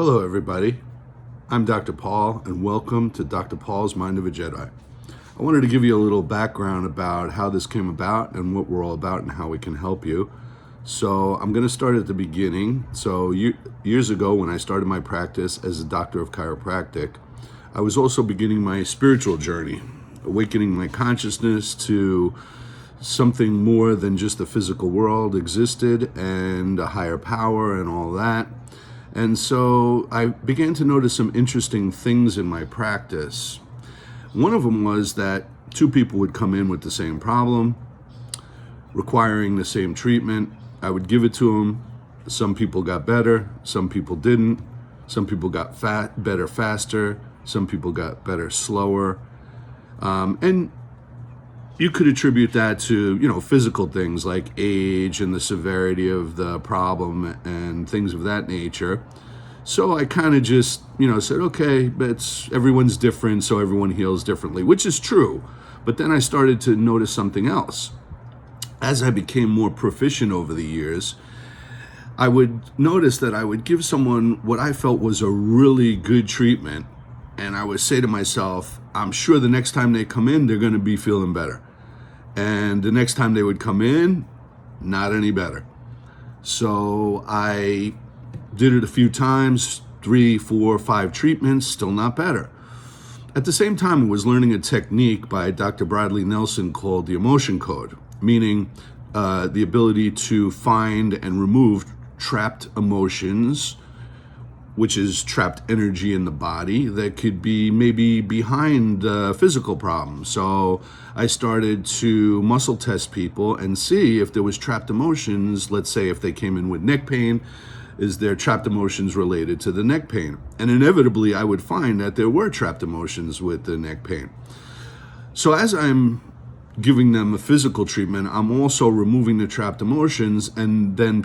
Hello, everybody. I'm Dr. Paul, and welcome to Dr. Paul's Mind of a Jedi. I wanted to give you a little background about how this came about and what we're all about and how we can help you. So I'm going to start at the beginning. So years ago, when I started my practice as a doctor of chiropractic, I was also beginning my spiritual journey, awakening my consciousness to something more than just the physical world existed and a higher power and all that. And so I began to notice some interesting things in my practice. One of them was that two people would come in with the same problem, requiring the same treatment. I would give it to them. Some people got better, some people didn't. Some people got better faster, some people got better slower. And you could attribute that to, physical things like age and the severity of the problem and things of that nature. So I kind of just, said, okay, but everyone's different, so everyone heals differently, which is true. But then I started to notice something else. As I became more proficient over the years, I would notice that I would give someone what I felt was a really good treatment. And I would say to myself, I'm sure the next time they come in, they're going to be feeling better. And the next time they would come in, not any better. So I did it a few times, 3, 4, 5 treatments, still not better. At the same time, I was learning a technique by Dr. Bradley Nelson called the emotion code, meaning the ability to find and remove trapped emotions, which is trapped energy in the body that could be maybe behind physical problems. So I started to muscle test people and see if there was trapped emotions. Let's say if they came in with neck pain, is there trapped emotions related to the neck pain? And inevitably, I would find that there were trapped emotions with the neck pain. So as I'm giving them a physical treatment, I'm also removing the trapped emotions, and then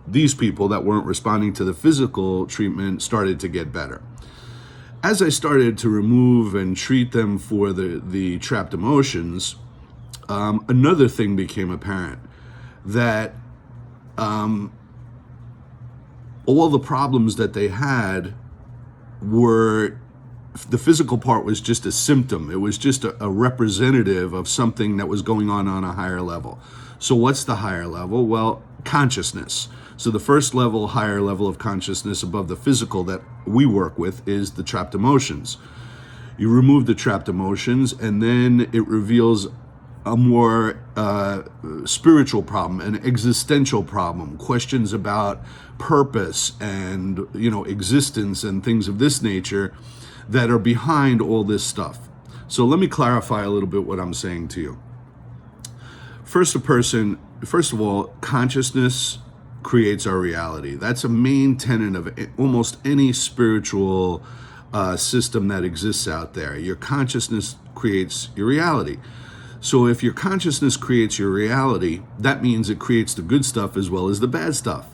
these people that weren't responding to the physical treatment started to get better. As I started to remove and treat them for the trapped emotions, another thing became apparent, that all the problems that they had were, the physical part was just a symptom. It was just a representative of something that was going on a higher level. So what's the higher level? Well, consciousness. So the first level, higher level of consciousness above the physical that we work with is the trapped emotions. You remove the trapped emotions, and then it reveals a more spiritual problem, an existential problem, questions about purpose and existence and things of this nature that are behind all this stuff. So let me clarify a little bit what I'm saying to you. First of all, consciousness creates our reality. That's a main tenet of almost any spiritual system that exists out there. Your consciousness creates your reality. So if your consciousness creates your reality, that means it creates the good stuff as well as the bad stuff.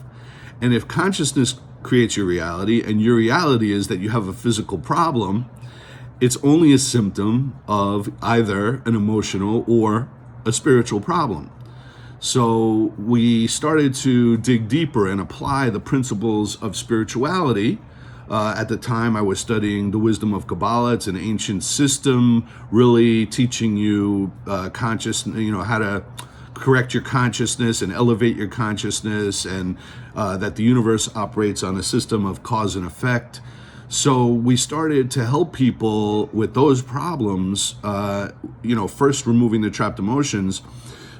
And if consciousness creates your reality, and your reality is that you have a physical problem, it's only a symptom of either an emotional or a spiritual problem. So we started to dig deeper and apply the principles of spirituality. At the time, I was studying the wisdom of Kabbalah. It's an ancient system, really teaching you how to correct your consciousness and elevate your consciousness, and that the universe operates on a system of cause and effect. So we started to help people with those problems, first removing the trapped emotions.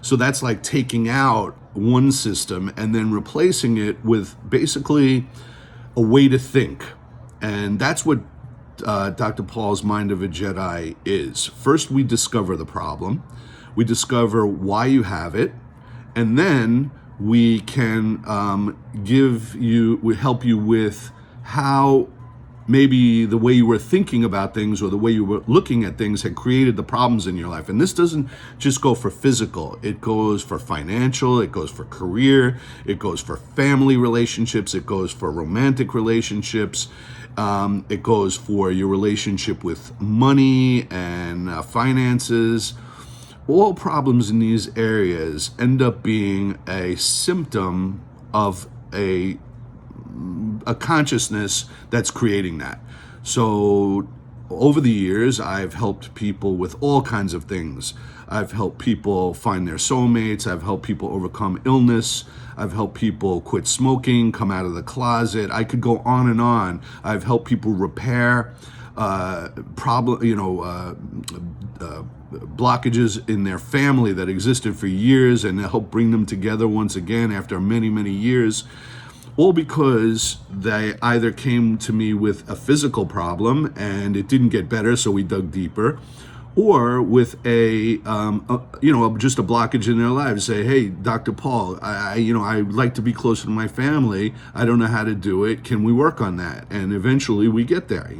So that's like taking out one system and then replacing it with basically a way to think. And that's what Dr. Paul's Mind of a Jedi is. First, we discover the problem. We discover why you have it. And then we can help you with how maybe the way you were thinking about things or the way you were looking at things had created the problems in your life. And this doesn't just go for physical. It goes for financial, it goes for career, it goes for family relationships, it goes for romantic relationships, it goes for your relationship with money and finances. All problems in these areas end up being a symptom of a a consciousness that's creating that. So over the years, I've helped people with all kinds of things. I've helped people find their soulmates. I've helped people overcome illness. I've helped people quit smoking, come out of the closet. I could go on and on. I've helped people repair blockages in their family that existed for years, and help bring them together once again after many, many years. All because they either came to me with a physical problem and it didn't get better, so we dug deeper, or with just a blockage in their lives. Say, hey, Dr. Paul, I'd like to be closer to my family. I don't know how to do it. Can we work on that? And eventually we get there,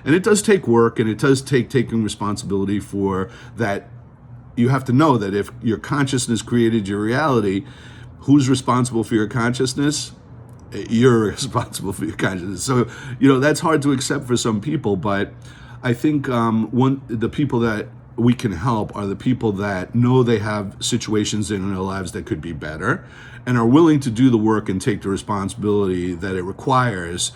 And it does take work, and it does take taking responsibility for that. You have to know that if your consciousness created your reality, who's responsible for your consciousness? You're responsible for your consciousness. So, that's hard to accept for some people, but I think the people that we can help are the people that know they have situations in their lives that could be better, and are willing to do the work and take the responsibility that it requires